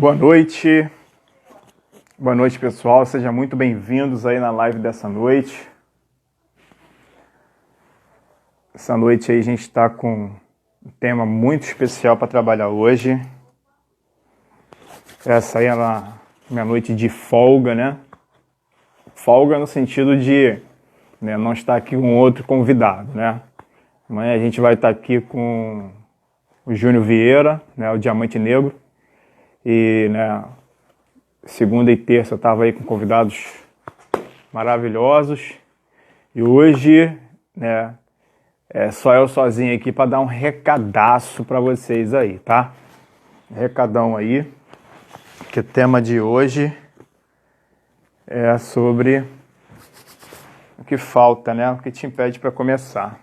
Boa noite pessoal, sejam muito bem-vindos aí na live dessa noite. Essa noite aí a gente está com um tema muito especial para trabalhar hoje. Essa aí é a minha noite de folga, né? Folga no sentido de não estar aqui com outro convidado, né? Amanhã a gente vai estar aqui com o Júnior Vieira, né, o Diamante Negro. E segunda e terça eu estava aí com convidados maravilhosos. E hoje, é só eu sozinho aqui para dar um recadaço para vocês aí, tá? Recadão aí, que o tema de hoje é sobre o que falta, né? O que te impede para começar.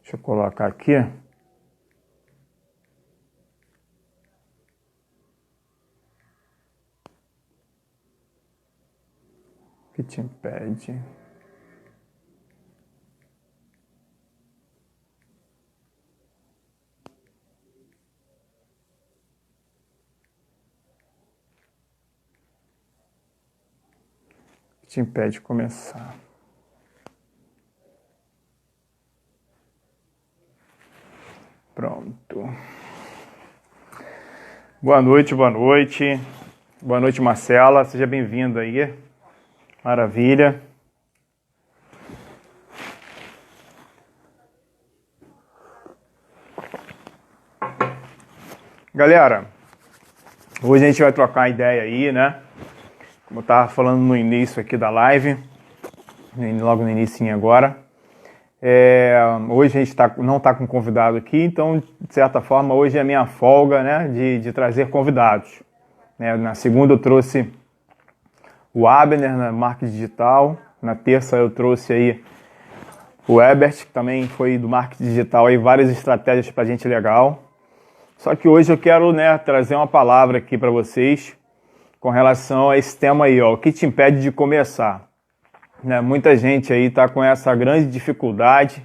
Deixa eu colocar aqui. O que te impede? O que te impede de começar? Pronto. Boa noite. Boa noite, Marcela. Seja bem-vinda aí. Maravilha. Galera, hoje a gente vai trocar ideia aí, né? Como eu estava falando no início aqui da live, logo no início agora. Hoje a gente não está com convidado aqui, então, de certa forma, hoje é a minha folga, né? De trazer convidados. Na segunda eu trouxe o Abner na marketing digital. Na terça eu trouxe aí o Ebert, que também foi do marketing digital, aí várias estratégias pra gente legal. Só que hoje eu quero trazer uma palavra aqui para vocês com relação a esse tema aí, ó, o que te impede de começar. Muita gente aí tá com essa grande dificuldade,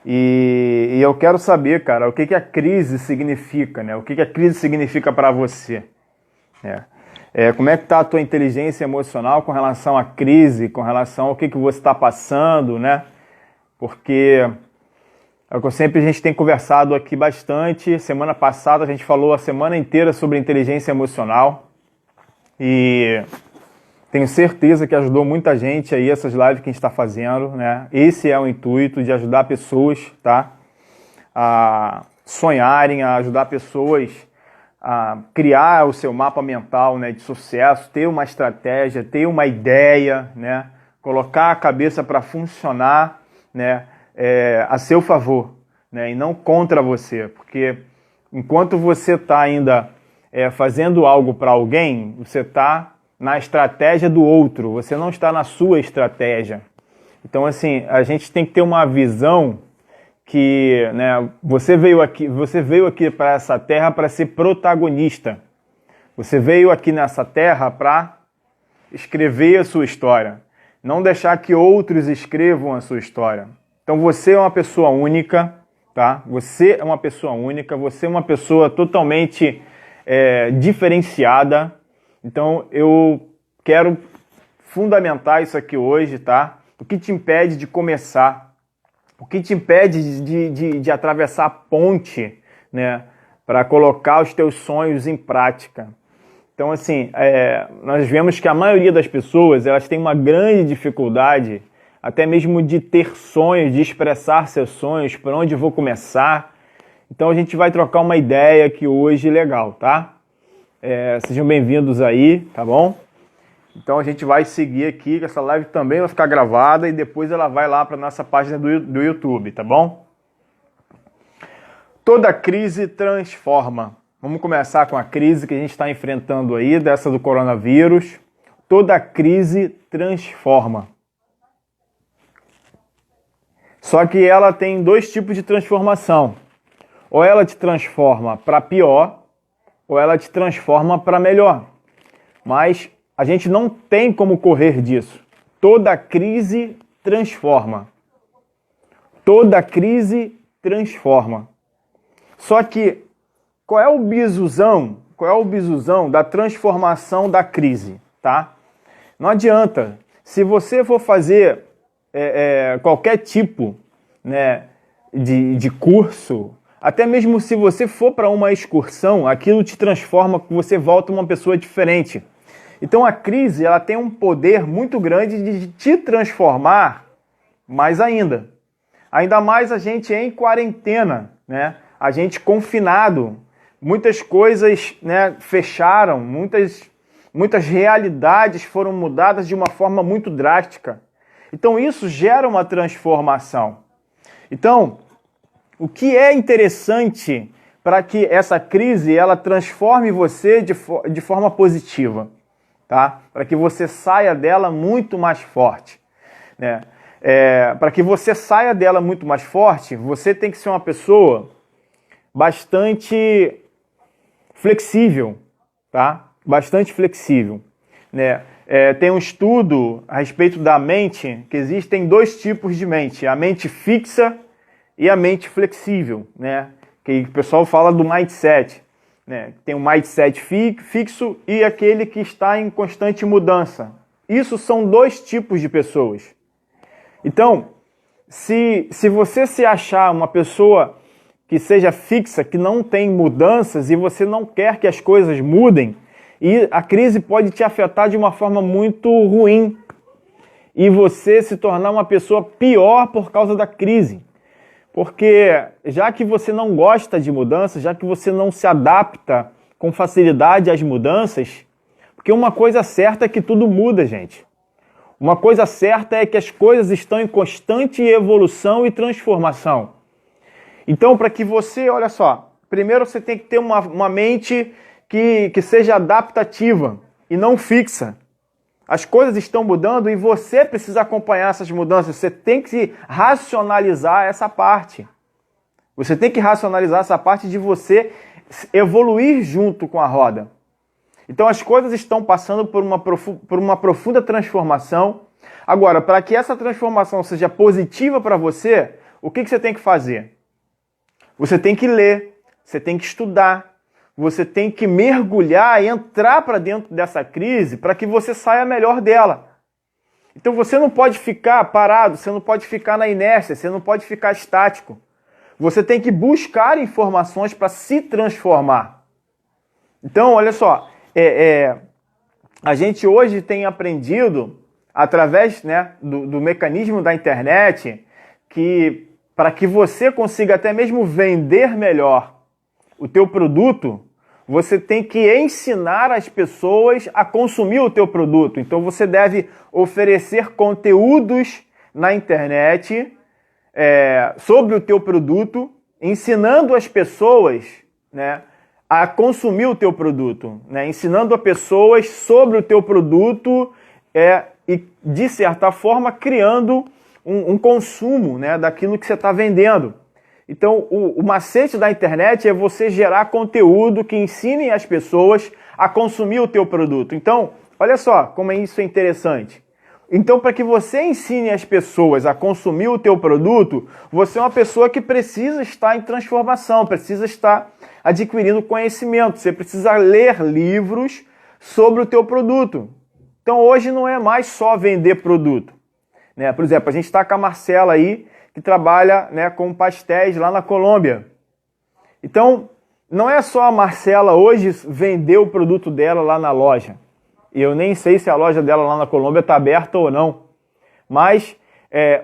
e eu quero saber, cara, o que a crise significa, o que a crise significa para você, como é que está a tua inteligência emocional com relação à crise, com relação ao que você está passando, Porque é o que a gente tem conversado aqui bastante. Semana passada a gente falou a semana inteira sobre inteligência emocional e tenho certeza que ajudou muita gente aí essas lives que a gente está fazendo, Esse é o intuito de ajudar pessoas, a sonharem, a ajudar pessoas a criar o seu mapa mental, de sucesso, ter uma estratégia, ter uma ideia, colocar a cabeça para funcionar, a seu favor, e não contra você, porque enquanto você está ainda fazendo algo para alguém, você está na estratégia do outro, você não está na sua estratégia. Então, assim, a gente tem que ter uma visão que você veio aqui para essa terra para ser protagonista. Você veio aqui nessa terra para escrever a sua história. Não deixar que outros escrevam a sua história. Então você é uma pessoa única, tá? Você é uma pessoa única, você é uma pessoa totalmente diferenciada. Então eu quero fundamentar isso aqui hoje, tá? O que te impede de começar? O que te impede de atravessar a ponte, para colocar os teus sonhos em prática? Então, assim, nós vemos que a maioria das pessoas, elas têm uma grande dificuldade, até mesmo de ter sonhos, de expressar seus sonhos, por onde vou começar. Então, a gente vai trocar uma ideia aqui hoje legal, tá? Sejam bem-vindos aí, tá bom? Então a gente vai seguir aqui, essa live também vai ficar gravada e depois ela vai lá para nossa página do YouTube, tá bom? Toda crise transforma. Vamos começar com a crise que a gente está enfrentando aí, dessa do coronavírus. Toda crise transforma. Só que ela tem dois tipos de transformação. Ou ela te transforma para pior, ou ela te transforma para melhor. Mas a gente não tem como correr disso. Toda crise transforma. Toda crise transforma. Só que qual é o bizuzão da transformação da crise, tá? Não adianta. Se você for fazer qualquer tipo, né, de curso, até mesmo se você for para uma excursão, aquilo te transforma, você volta uma pessoa diferente. Então a crise, ela tem um poder muito grande de te transformar mais ainda. Ainda mais a gente em quarentena, né? A gente confinado. Muitas coisas, né, fecharam, muitas realidades foram mudadas de uma forma muito drástica. Então isso gera uma transformação. Então, o que é interessante para que essa crise ela transforme você de forma positiva, tá? Para que você saia dela muito mais forte, né? Para que você saia dela muito mais forte, você tem que ser uma pessoa bastante flexível, tá? Bastante flexível, né? Tem um estudo a respeito da mente, que existem dois tipos de mente, a mente fixa e a mente flexível, né? Que o pessoal fala do mindset, né? Tem um mindset fixo e aquele que está em constante mudança. Isso são dois tipos de pessoas. Então, se você se achar uma pessoa que seja fixa, que não tem mudanças e você não quer que as coisas mudem, e a crise pode te afetar de uma forma muito ruim e você se tornar uma pessoa pior por causa da crise. Porque já que você não gosta de mudanças, já que você não se adapta com facilidade às mudanças, porque uma coisa certa é que tudo muda, gente. Uma coisa certa é que as coisas estão em constante evolução e transformação. Então, para que você, olha só, primeiro você tem que ter uma mente que seja adaptativa e não fixa. As coisas estão mudando e você precisa acompanhar essas mudanças. Você tem que racionalizar essa parte. Você tem que racionalizar essa parte de você evoluir junto com a roda. Então as coisas estão passando por uma profunda transformação. Agora, para que essa transformação seja positiva para você, o que você tem que fazer? Você tem que ler, você tem que estudar, você tem que mergulhar, entrar para dentro dessa crise para que você saia melhor dela. Então você não pode ficar parado, você não pode ficar na inércia, você não pode ficar estático. Você tem que buscar informações para se transformar. Então, olha só, a gente hoje tem aprendido, através, né, do mecanismo da internet, que para que você consiga até mesmo vender melhor o teu produto, você tem que ensinar as pessoas a consumir o teu produto. Então você deve oferecer conteúdos na internet sobre o teu produto, ensinando as pessoas, né, a consumir o teu produto, né, ensinando as pessoas sobre o teu produto e, de certa forma, criando um consumo, né, daquilo que você está vendendo. Então, o macete da internet é você gerar conteúdo que ensine as pessoas a consumir o teu produto. Então, olha só como isso é interessante. Então, para que você ensine as pessoas a consumir o teu produto, você é uma pessoa que precisa estar em transformação, precisa estar adquirindo conhecimento. Você precisa ler livros sobre o teu produto. Então, hoje não é mais só vender produto, né? Por exemplo, a gente está com a Marcela aí, que trabalha, né, com pastéis lá na Colômbia. Então, não é só a Marcela hoje vender o produto dela lá na loja. Eu nem sei se a loja dela lá na Colômbia está aberta ou não. Mas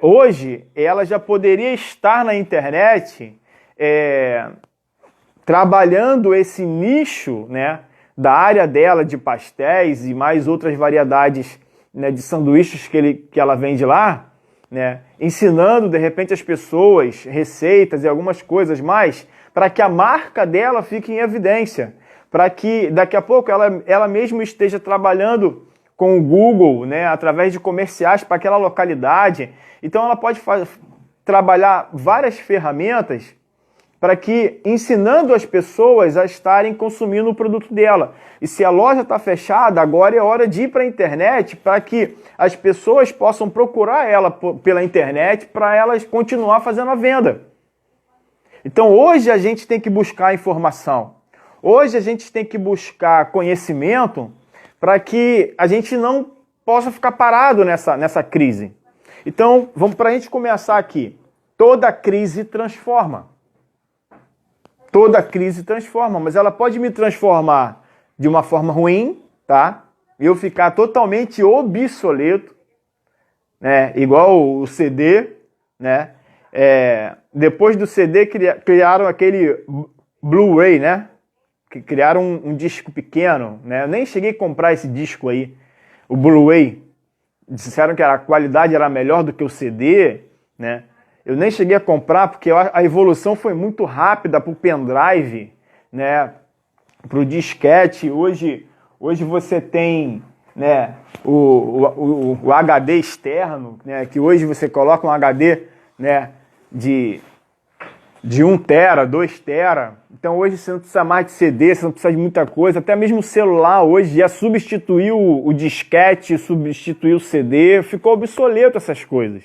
hoje ela já poderia estar na internet trabalhando esse nicho, né, da área dela de pastéis e mais outras variedades, né, de sanduíches que ela vende lá, né, ensinando de repente as pessoas receitas e algumas coisas mais, para que a marca dela fique em evidência, para que daqui a pouco ela mesma esteja trabalhando com o Google, né, através de comerciais para aquela localidade. Então ela pode trabalhar várias ferramentas para que, ensinando as pessoas a estarem consumindo o produto dela. E se a loja está fechada, agora é hora de ir para a internet para que as pessoas possam procurar ela pela internet para elas continuar fazendo a venda. Então hoje a gente tem que buscar informação. Hoje a gente tem que buscar conhecimento para que a gente não possa ficar parado nessa crise. Então, vamos para a gente começar aqui. Toda crise transforma. Toda crise transforma, mas ela pode me transformar de uma forma ruim, tá? Eu ficar totalmente obsoleto, né? Igual o CD, né? Depois do CD criaram aquele Blu-ray, né? Que criaram um disco pequeno, né? Eu nem cheguei a comprar esse disco aí, o Blu-ray. Disseram que a qualidade era melhor do que o CD, né? Eu nem cheguei a comprar porque a evolução foi muito rápida para o pendrive, né? Para o disquete. Hoje você tem, né, o HD externo, né? Que hoje você coloca um HD, né, de 1 tera, 2 tera. Então hoje você não precisa mais de CD, você não precisa de muita coisa. Até mesmo o celular hoje já substituiu o disquete, substituiu o CD. Ficou obsoleto essas coisas.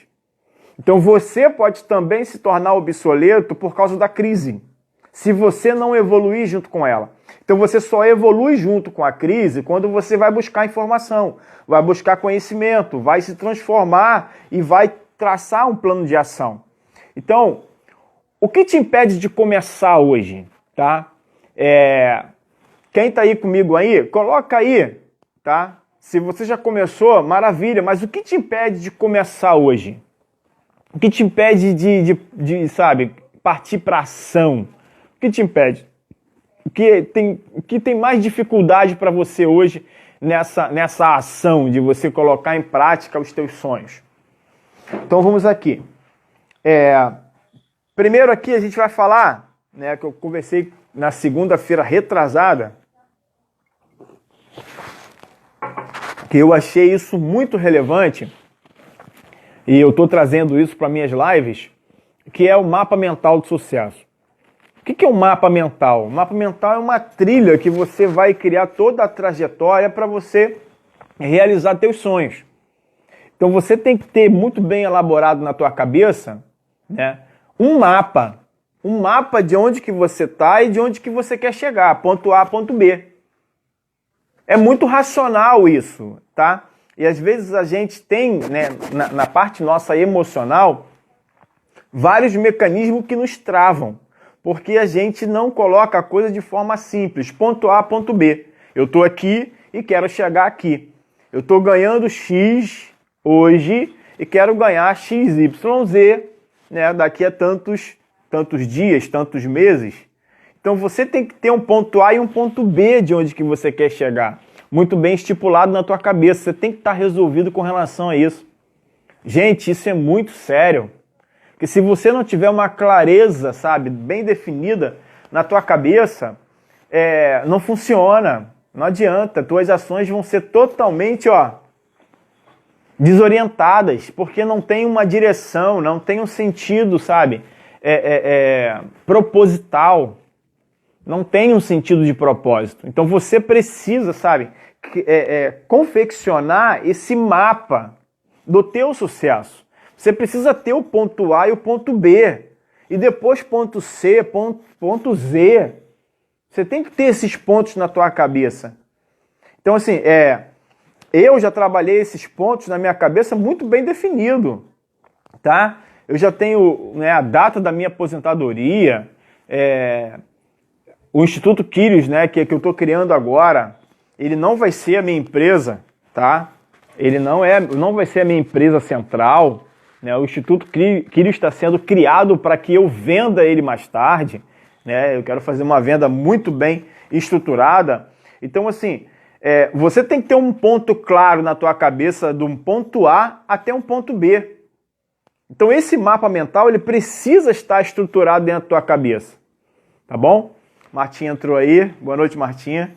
Então você pode também se tornar obsoleto por causa da crise, se você não evoluir junto com ela. Então você só evolui junto com a crise quando você vai buscar informação, vai buscar conhecimento, vai se transformar e vai traçar um plano de ação. Então, o que te impede de começar hoje, tá? Quem tá aí comigo aí, coloca aí, tá? Se você já começou, maravilha, mas o que te impede de começar hoje? O que te impede de sabe, partir para ação? O que te impede? O que tem mais dificuldade para você hoje nessa ação de você colocar em prática os teus sonhos? Então vamos aqui. Primeiro aqui a gente vai falar, né, que eu conversei na segunda-feira retrasada, que eu achei isso muito relevante, e eu estou trazendo isso para minhas lives, que é o mapa mental do sucesso. O que é um mapa mental? O mapa mental é uma trilha que você vai criar toda a trajetória para você realizar teus sonhos. Então você tem que ter muito bem elaborado na tua cabeça, né, um mapa de onde que você está e de onde que você quer chegar, ponto A, ponto B. É muito racional isso, tá? E às vezes a gente tem, né, na parte nossa emocional, vários mecanismos que nos travam, porque a gente não coloca a coisa de forma simples, ponto A, ponto B. Eu estou aqui e quero chegar aqui. Eu estou ganhando X hoje e quero ganhar XYZ, né, daqui a tantos dias, tantos meses. Então você tem que ter um ponto A e um ponto B de onde que você quer chegar. Muito bem estipulado na tua cabeça. Você tem que estar resolvido com relação a isso. Gente, isso é muito sério. Porque se você não tiver uma clareza, sabe, bem definida na tua cabeça, não funciona. Não adianta. Tuas ações vão ser totalmente, desorientadas, porque não tem uma direção, não tem um sentido, sabe, proposital. Não tem um sentido de propósito. Então você precisa, sabe, confeccionar esse mapa do teu sucesso. Você precisa ter o ponto A e o ponto B. E depois ponto C, ponto Z. Você tem que ter esses pontos na tua cabeça. Então, assim, eu já trabalhei esses pontos na minha cabeça muito bem definido, tá? Eu já tenho, né, a data da minha aposentadoria, o Instituto Quírios, né, que eu estou criando agora, ele não vai ser a minha empresa, tá? Ele não vai ser a minha empresa central, né? O Instituto Quírios está sendo criado para que eu venda ele mais tarde, né? Eu quero fazer uma venda muito bem estruturada. Então, assim, você tem que ter um ponto claro na tua cabeça, de um ponto A até um ponto B. Então, esse mapa mental, ele precisa estar estruturado dentro da tua cabeça, tá bom? Martinha entrou aí. Boa noite, Martinha.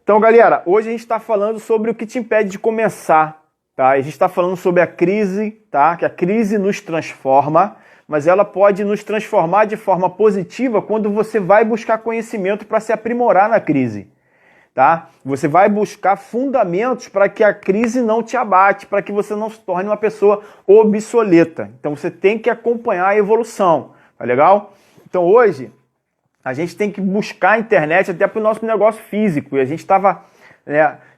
Então, galera, hoje a gente está falando sobre o que te impede de começar, tá? A gente está falando sobre a crise, tá? Que a crise nos transforma, mas ela pode nos transformar de forma positiva quando você vai buscar conhecimento para se aprimorar na crise, tá? Você vai buscar fundamentos para que a crise não te abate, para que você não se torne uma pessoa obsoleta. Então, você tem que acompanhar a evolução, tá legal? Então hoje, a gente tem que buscar a internet até para o nosso negócio físico. E a gente estava,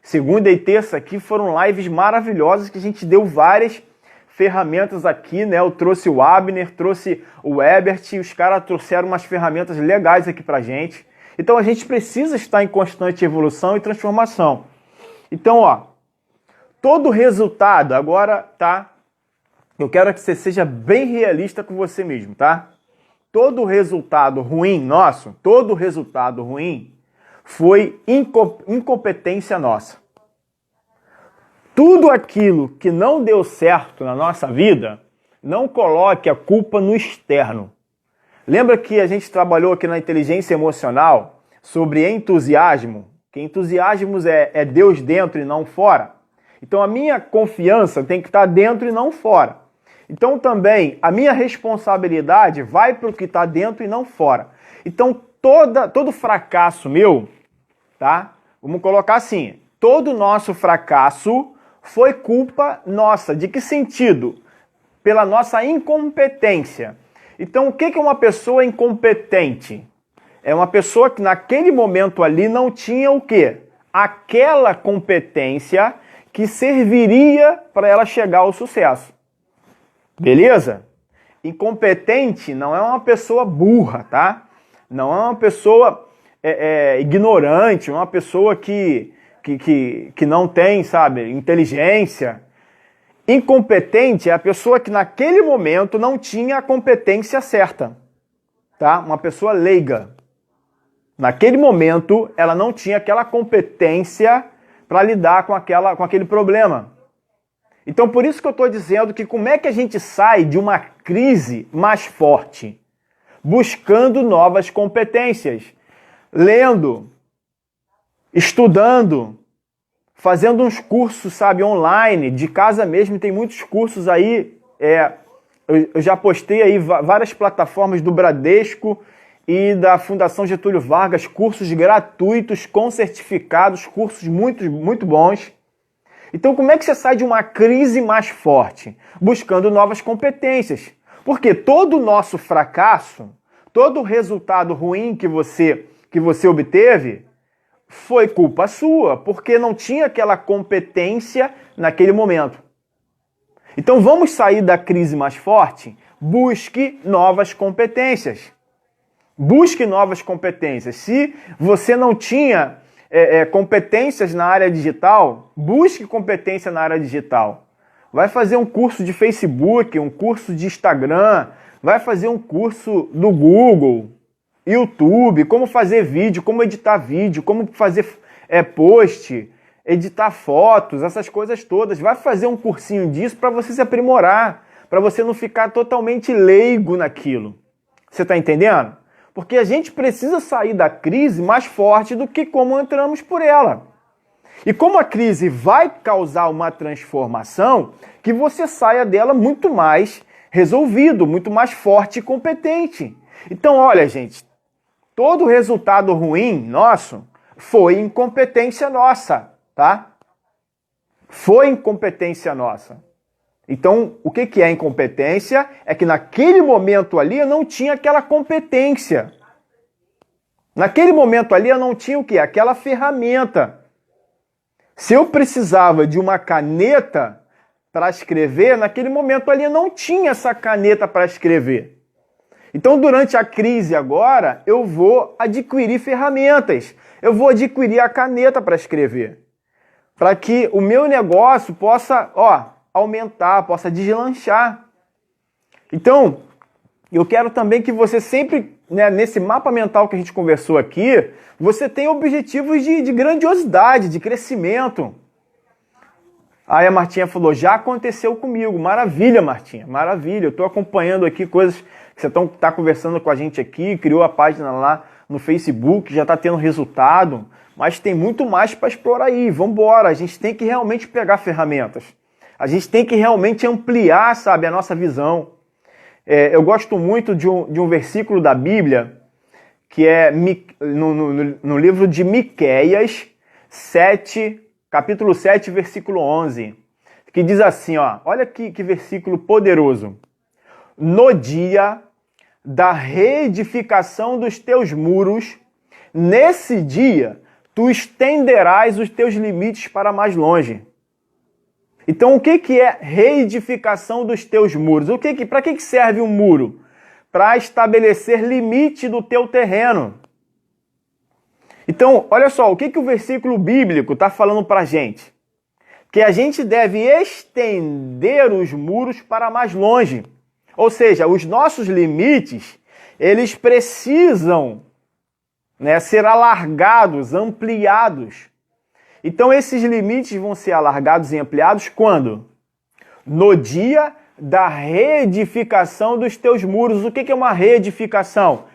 segunda e terça aqui, foram lives maravilhosas que a gente deu várias ferramentas aqui, né? Eu trouxe o Abner, trouxe o Ebert, e os caras trouxeram umas ferramentas legais aqui pra gente. Então a gente precisa estar em constante evolução e transformação. Então, ó, todo resultado, agora, tá? Eu quero que você seja bem realista com você mesmo, tá? Todo resultado ruim nosso, todo resultado ruim foi incompetência nossa. Tudo aquilo que não deu certo na nossa vida, não coloque a culpa no externo. Lembra que a gente trabalhou aqui na inteligência emocional sobre entusiasmo? Que entusiasmo é Deus dentro e não fora. Então a minha confiança tem que estar dentro e não fora. Então também a minha responsabilidade vai para o que está dentro e não fora. Então todo fracasso meu, tá? Vamos colocar assim, todo nosso fracasso foi culpa nossa. De que sentido? Pela nossa incompetência. Então o que é uma pessoa incompetente? É uma pessoa que naquele momento ali não tinha o quê? Aquela competência que serviria para ela chegar ao sucesso. Beleza? Incompetente não é uma pessoa burra, tá? Não é uma pessoa ignorante, uma pessoa que não tem, sabe, inteligência. Incompetente é a pessoa que naquele momento não tinha a competência certa, tá? Uma pessoa leiga. Naquele momento, ela não tinha aquela competência para lidar com aquele problema. Então, por isso que eu estou dizendo que como é que a gente sai de uma crise mais forte? Buscando novas competências. Lendo, estudando, fazendo uns cursos, sabe, online, de casa mesmo. Tem muitos cursos aí. Eu já postei aí várias plataformas do Bradesco e da Fundação Getúlio Vargas, cursos gratuitos, com certificados, cursos muito, muito bons. Então, como é que você sai de uma crise mais forte? Buscando novas competências. Porque todo o nosso fracasso, todo o resultado ruim que você obteve, foi culpa sua, porque não tinha aquela competência naquele momento. Então, vamos sair da crise mais forte? Busque novas competências. Busque novas competências. Se você não tinha competências na área digital, busque competência na área digital. Vai fazer um curso de Facebook, um curso de Instagram, vai fazer um curso do Google, YouTube, como fazer vídeo, como fazer post, editar fotos, essas coisas todas. Vai fazer um cursinho disso para você se aprimorar, para você não ficar totalmente leigo naquilo. Você está entendendo? Porque a gente precisa sair da crise mais forte do que como entramos por ela. E como a crise vai causar uma transformação, que você saia dela muito mais resolvido, muito mais forte e competente. Então, olha, gente, todo resultado ruim nosso foi incompetência nossa, tá? Foi incompetência nossa. Então, o que é incompetência? É que naquele momento ali eu não tinha aquela competência. Naquele momento ali eu não tinha o quê? Aquela ferramenta. Se eu precisava de uma caneta para escrever, naquele momento ali eu não tinha essa caneta para escrever. Então, durante a crise agora, eu vou adquirir ferramentas. Eu vou adquirir a caneta para escrever. Para que o meu negócio possa, aumentar, possa deslanchar. Então, eu quero também que você sempre, nesse mapa mental que a gente conversou aqui, você tenha objetivos de grandiosidade, de crescimento. Aí a Martinha falou, já aconteceu comigo. Maravilha, Martinha, maravilha. Eu estou acompanhando aqui coisas que você está conversando com a gente aqui, criou a página lá no Facebook, já está tendo resultado, mas tem muito mais para explorar aí. Vamos embora, a gente tem que realmente pegar ferramentas. A gente tem que realmente ampliar, sabe, a nossa visão. Eu gosto muito de um versículo da Bíblia, que é no livro de Miqueias 7, capítulo 7, versículo 11, que diz assim, olha que versículo poderoso. No dia da reedificação dos teus muros, nesse dia tu estenderás os teus limites para mais longe. Então, o que é reedificação dos teus muros? Para que serve um muro? Para estabelecer limite do teu terreno. Então, olha só, o que o versículo bíblico está falando para a gente? Que a gente deve estender os muros para mais longe. Ou seja, os nossos limites, eles precisam, né, ser alargados, ampliados. Então, esses limites vão ser alargados e ampliados quando? No dia da reedificação dos teus muros. O que é uma reedificação?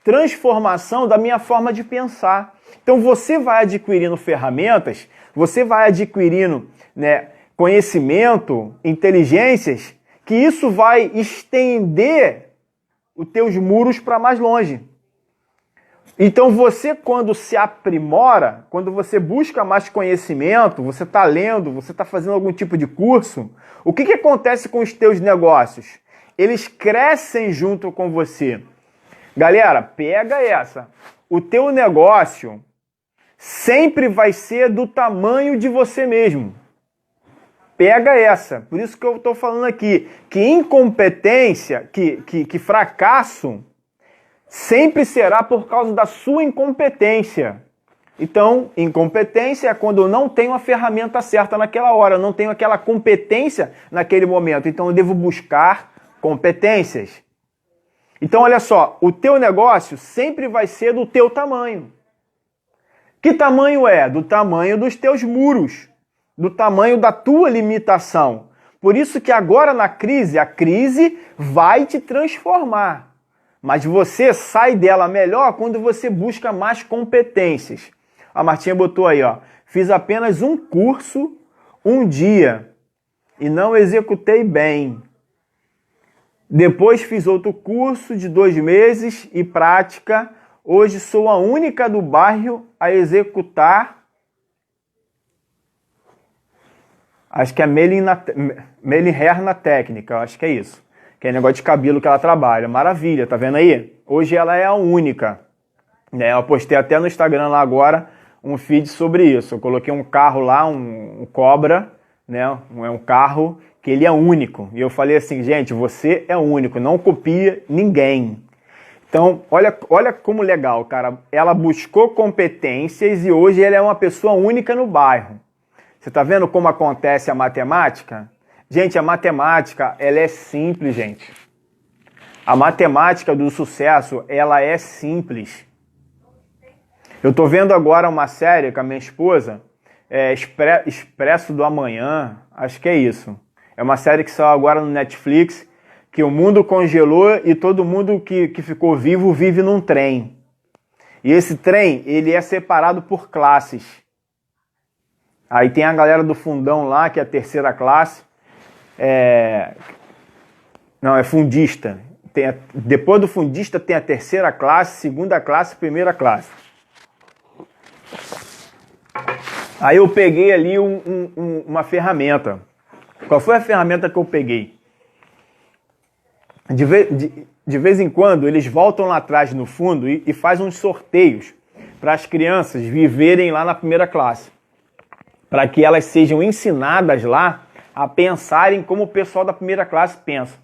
Transformação da minha forma de pensar. Então, você vai adquirindo ferramentas, você vai adquirindo, né, conhecimento, inteligências, que isso vai estender os teus muros para mais longe. Então você, quando se aprimora, quando você busca mais conhecimento, você está lendo, você está fazendo algum tipo de curso, o que acontece com os teus negócios? Eles crescem junto com você. Galera, pega essa. O teu negócio sempre vai ser do tamanho de você mesmo. Pega essa. Por isso que eu estou falando aqui, que incompetência, que fracasso, sempre será por causa da sua incompetência. Então, incompetência é quando eu não tenho a ferramenta certa naquela hora, eu não tenho aquela competência naquele momento. Então, eu devo buscar competências. Então, olha só, o teu negócio sempre vai ser do teu tamanho. Que tamanho é? Do tamanho dos teus muros, do tamanho da tua limitação. Por isso que agora na crise, a crise vai te transformar. Mas você sai dela melhor quando você busca mais competências. A Martinha botou aí, fiz apenas um curso, um dia, e não executei bem. Depois fiz outro curso de 2 meses e prática. Hoje sou a única do bairro a executar. Acho que é mailing hair na técnica, acho que é isso. Que é negócio de cabelo que ela trabalha. Maravilha, tá vendo aí? Hoje ela é a única. Né? Eu postei até no Instagram lá agora um feed sobre isso. Eu coloquei um carro lá, um Cobra, né? É um carro que ele é único. E eu falei assim, gente, você é único, não copia ninguém. Então, olha como legal, cara. Ela buscou competências e hoje ela é uma pessoa única no bairro. Você tá vendo como acontece a matemática? Gente, a matemática, ela é simples, gente. A matemática do sucesso, ela é simples. Eu tô vendo agora uma série com a minha esposa, Expresso do Amanhã, acho que é isso. É uma série que saiu agora no Netflix, que o mundo congelou e todo mundo que ficou vivo vive num trem. E esse trem, ele é separado por classes. Aí tem a galera do fundão lá, que é a terceira classe. Não, é fundista. Depois do fundista tem a terceira classe, segunda classe, primeira classe. Aí eu peguei ali uma ferramenta. Qual foi a ferramenta que eu peguei? De vez em quando eles voltam lá atrás no fundo e fazem uns sorteios para as crianças viverem lá na primeira classe. Para que elas sejam ensinadas lá a pensarem como o pessoal da primeira classe pensa.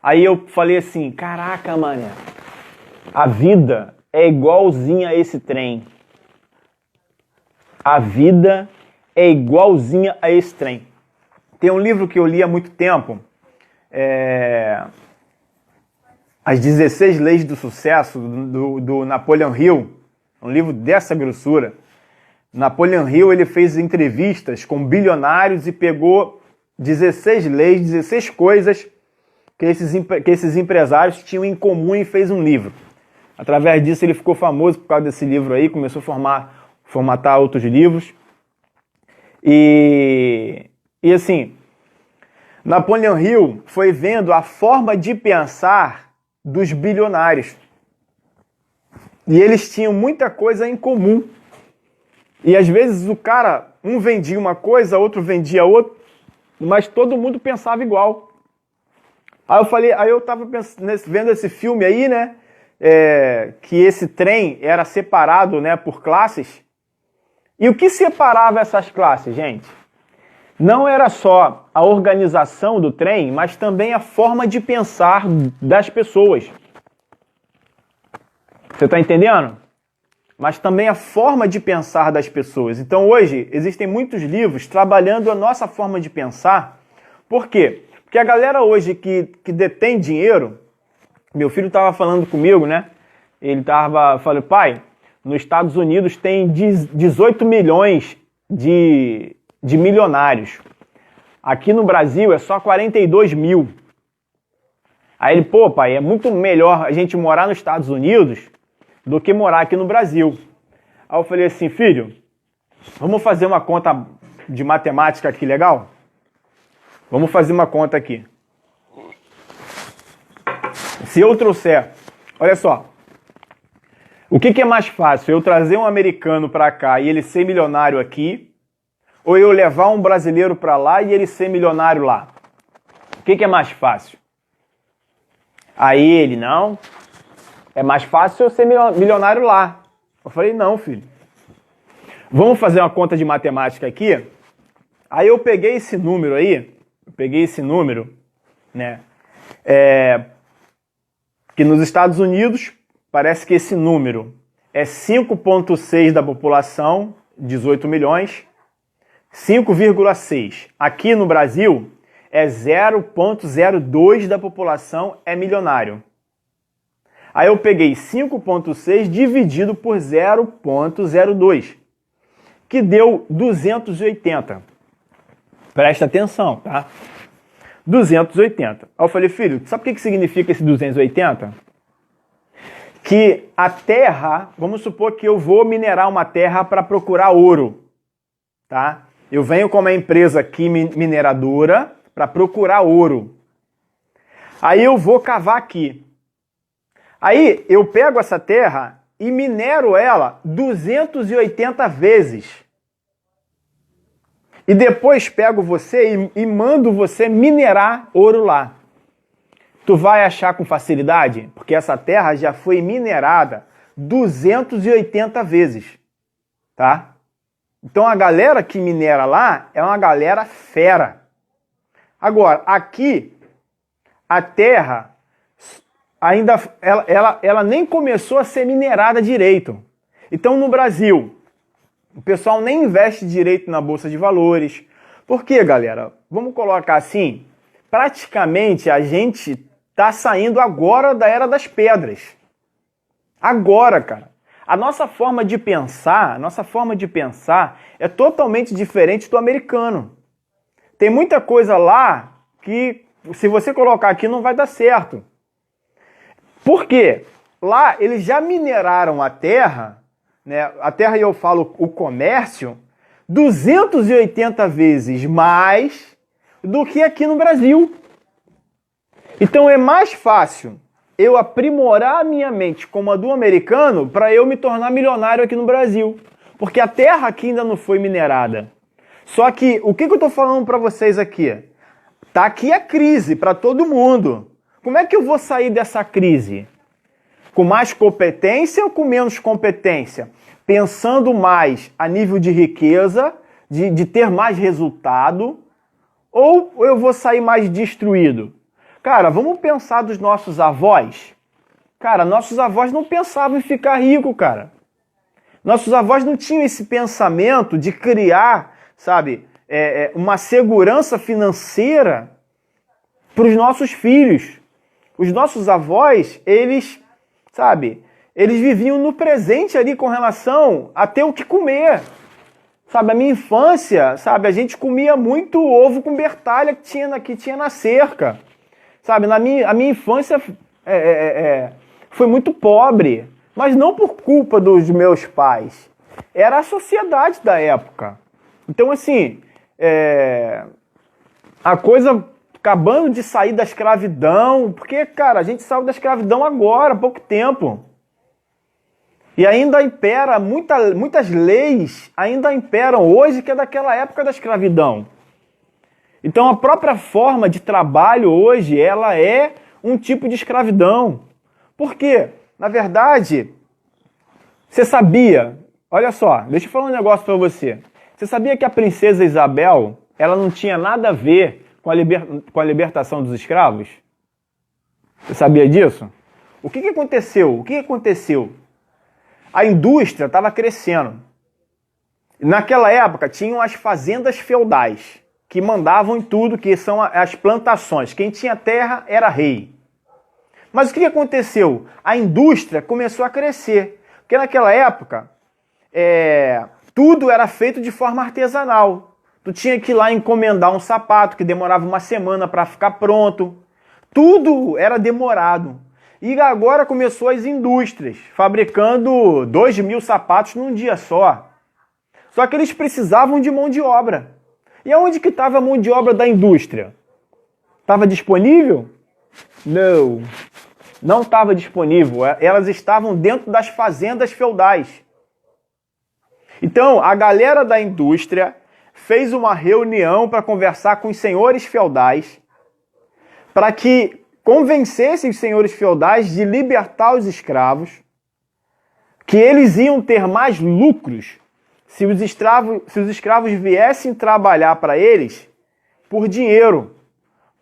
Aí eu falei assim, caraca, mano, a vida é igualzinha a esse trem. A vida é igualzinha a esse trem. Tem um livro que eu li há muito tempo, As 16 Leis do Sucesso, do Napoleon Hill, um livro dessa grossura. Napoleon Hill, ele fez entrevistas com bilionários e pegou 16 leis, 16 coisas que esses empresários tinham em comum e fez um livro. Através disso ele ficou famoso por causa desse livro aí, começou a formatar outros livros. E assim, Napoleon Hill foi vendo a forma de pensar dos bilionários. E eles tinham muita coisa em comum. E às vezes o cara, um vendia uma coisa, outro vendia outra, mas todo mundo pensava igual. Aí eu tava vendo esse filme aí, né? Que esse trem era separado, né, por classes. E o que separava essas classes, gente? Não era só a organização do trem, mas também a forma de pensar das pessoas. Você está entendendo? Mas também a forma de pensar das pessoas. Então hoje existem muitos livros trabalhando a nossa forma de pensar. Por quê? Porque a galera hoje que detém dinheiro, meu filho estava falando comigo, né? Ele falando, pai, nos Estados Unidos tem 18 milhões de milionários. Aqui no Brasil é só 42 mil. Aí ele, pô, pai, é muito melhor a gente morar nos Estados Unidos do que morar aqui no Brasil. Aí eu falei assim, filho, vamos fazer uma conta de matemática aqui, legal? Vamos fazer uma conta aqui. Se eu trouxer, olha só, o que é mais fácil? Eu trazer um americano para cá e ele ser milionário aqui, ou eu levar um brasileiro para lá e ele ser milionário lá? O que é mais fácil? Aí ele, não, é mais fácil eu ser milionário lá. Eu falei, não, filho. Vamos fazer uma conta de matemática aqui? Aí eu peguei esse número aí, né? Que nos Estados Unidos, parece que esse número é 5,6 da população, 18 milhões, 5,6. Aqui no Brasil, é 0,02 da população é milionário. Aí eu peguei 5,6 dividido por 0,02, que deu 280. Presta atenção, tá? 280. Aí eu falei, filho, sabe o que significa esse 280? Que a terra, vamos supor que eu vou minerar uma terra para procurar ouro, tá? Eu venho com uma empresa aqui mineradora para procurar ouro. Aí eu vou cavar aqui. Aí eu pego essa terra e minero ela 280 vezes. E depois pego você e mando você minerar ouro lá. Tu vai achar com facilidade? Porque essa terra já foi minerada 280 vezes, tá? Então a galera que minera lá é uma galera fera. Agora, aqui, a terra ainda ela nem começou a ser minerada direito. Então no Brasil, o pessoal nem investe direito na Bolsa de Valores. Por quê, galera? Vamos colocar assim, praticamente a gente tá saindo agora da Era das Pedras. Agora, cara. A nossa forma de pensar é totalmente diferente do americano. Tem muita coisa lá que, se você colocar aqui, não vai dar certo. Por quê? Lá eles já mineraram a terra, né? A terra, e eu falo o comércio, 280 vezes mais do que aqui no Brasil. Então é mais fácil eu aprimorar a minha mente como a do americano para eu me tornar milionário aqui no Brasil. Porque a terra aqui ainda não foi minerada. Só que, o que eu estou falando para vocês aqui? Tá aqui a crise para todo mundo. Como é que eu vou sair dessa crise? Com mais competência ou com menos competência? Pensando mais a nível de riqueza, de ter mais resultado, ou eu vou sair mais destruído? Cara, vamos pensar dos nossos avós. Cara, nossos avós não pensavam em ficar rico, cara. Nossos avós não tinham esse pensamento de criar, sabe, uma segurança financeira para os nossos filhos. Os nossos avós, eles viviam no presente ali com relação a ter o que comer. Sabe, a minha infância, sabe, a gente comia muito ovo com bertalha que tinha na cerca. Sabe, a minha infância foi muito pobre, mas não por culpa dos meus pais. Era a sociedade da época. Então, assim, a coisa acabando de sair da escravidão, porque, cara, a gente saiu da escravidão agora, há pouco tempo. E ainda impera, muitas leis ainda imperam hoje, que é daquela época da escravidão. Então a própria forma de trabalho hoje, ela é um tipo de escravidão. Por quê? Na verdade, você sabia, olha só, deixa eu falar um negócio para você. Você sabia que a princesa Isabel, ela não tinha nada a ver com a libertação dos escravos? Você sabia disso? O que aconteceu? O que aconteceu? A indústria estava crescendo. Naquela época, tinham as fazendas feudais, que mandavam em tudo, que são as plantações. Quem tinha terra era rei. Mas o que aconteceu? A indústria começou a crescer. Porque naquela época, tudo era feito de forma artesanal. Tu tinha que ir lá encomendar um sapato, que demorava uma semana para ficar pronto. Tudo era demorado. E agora começou as indústrias, fabricando 2.000 sapatos num dia só. Só que eles precisavam de mão de obra. E aonde que estava a mão de obra da indústria? Estava disponível? Não. Não estava disponível. Elas estavam dentro das fazendas feudais. Então, a galera da indústria fez uma reunião para conversar com os senhores feudais, para que convencessem os senhores feudais de libertar os escravos, que eles iam ter mais lucros se os escravos viessem trabalhar para eles por dinheiro.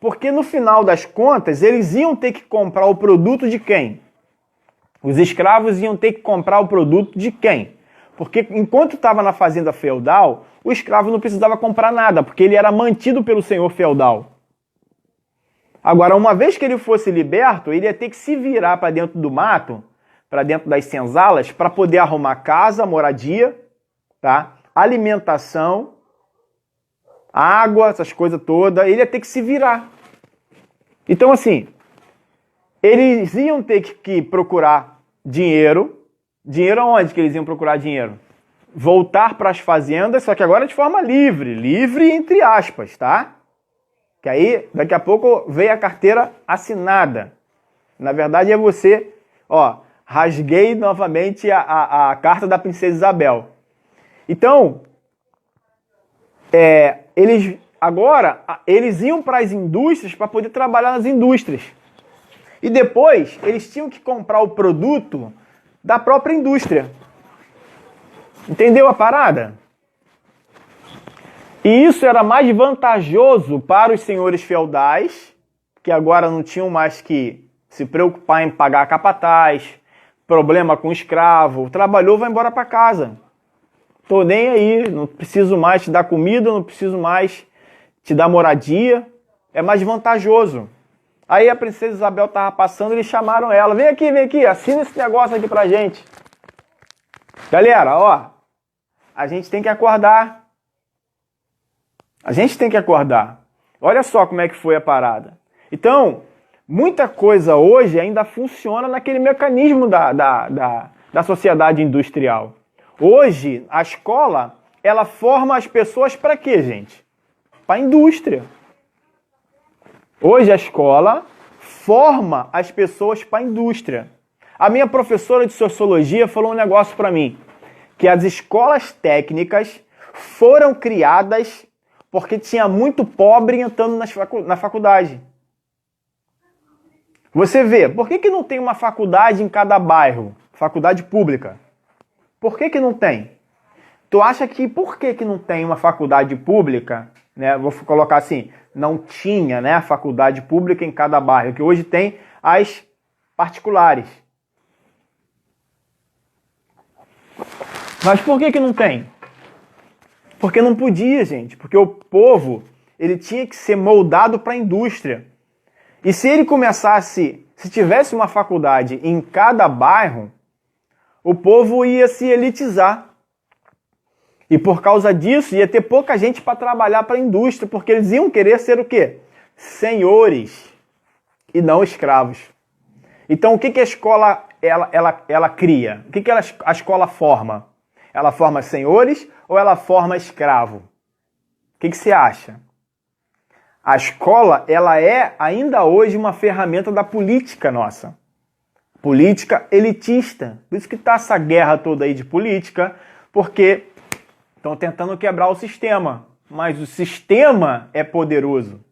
Porque no final das contas, eles iam ter que comprar o produto de quem? Os escravos iam ter que comprar o produto de quem? Porque enquanto estava na fazenda feudal, o escravo não precisava comprar nada, porque ele era mantido pelo senhor feudal. Agora, uma vez que ele fosse liberto, ele ia ter que se virar para dentro do mato, para dentro das senzalas, para poder arrumar casa, moradia, tá? Alimentação, água, essas coisas todas. Ele ia ter que se virar. Então, assim, eles iam ter que procurar dinheiro. Dinheiro aonde que eles iam procurar dinheiro? Voltar para as fazendas, só que agora de forma livre. Livre entre aspas, tá? Que aí, daqui a pouco, veio a carteira assinada. Na verdade, é você, rasguei novamente a carta da princesa Isabel. Então, eles iam para as indústrias para poder trabalhar nas indústrias. E depois, eles tinham que comprar o produto da própria indústria. Entendeu a parada? E isso era mais vantajoso para os senhores feudais, que agora não tinham mais que se preocupar em pagar capataz, problema com escravo, trabalhou, vai embora para casa. Tô nem aí, não preciso mais te dar comida, não preciso mais te dar moradia, é mais vantajoso. Aí a princesa Isabel estava passando, eles chamaram ela, vem aqui, assina esse negócio aqui pra gente. Galera, a gente tem que acordar. A gente tem que acordar. Olha só como é que foi a parada. Então, muita coisa hoje ainda funciona naquele mecanismo da sociedade industrial. Hoje, a escola, ela forma as pessoas para quê, gente? Para a indústria. Hoje, a escola forma as pessoas para a indústria. A minha professora de sociologia falou um negócio para mim, que as escolas técnicas foram criadas porque tinha muito pobre entrando na faculdade. Você vê, por que não tem uma faculdade em cada bairro? Faculdade pública. Por que não tem? Tu acha que por que não tem uma faculdade pública? Né? Vou colocar assim, não tinha, né, a faculdade pública em cada bairro, que hoje tem as particulares. Mas por que não tem? Porque não podia, gente. Porque o povo, ele tinha que ser moldado para a indústria. E se ele começasse, se tivesse uma faculdade em cada bairro, o povo ia se elitizar. E por causa disso, ia ter pouca gente para trabalhar para a indústria, porque eles iam querer ser o quê? Senhores e não escravos. Então, o que a escola ela cria? O que a escola forma? Ela forma senhores ou ela forma escravo? O que você acha? A escola, ela é ainda hoje uma ferramenta da política nossa. Política elitista. Por isso que está essa guerra toda aí de política, porque estão tentando quebrar o sistema. mas o sistema é poderoso.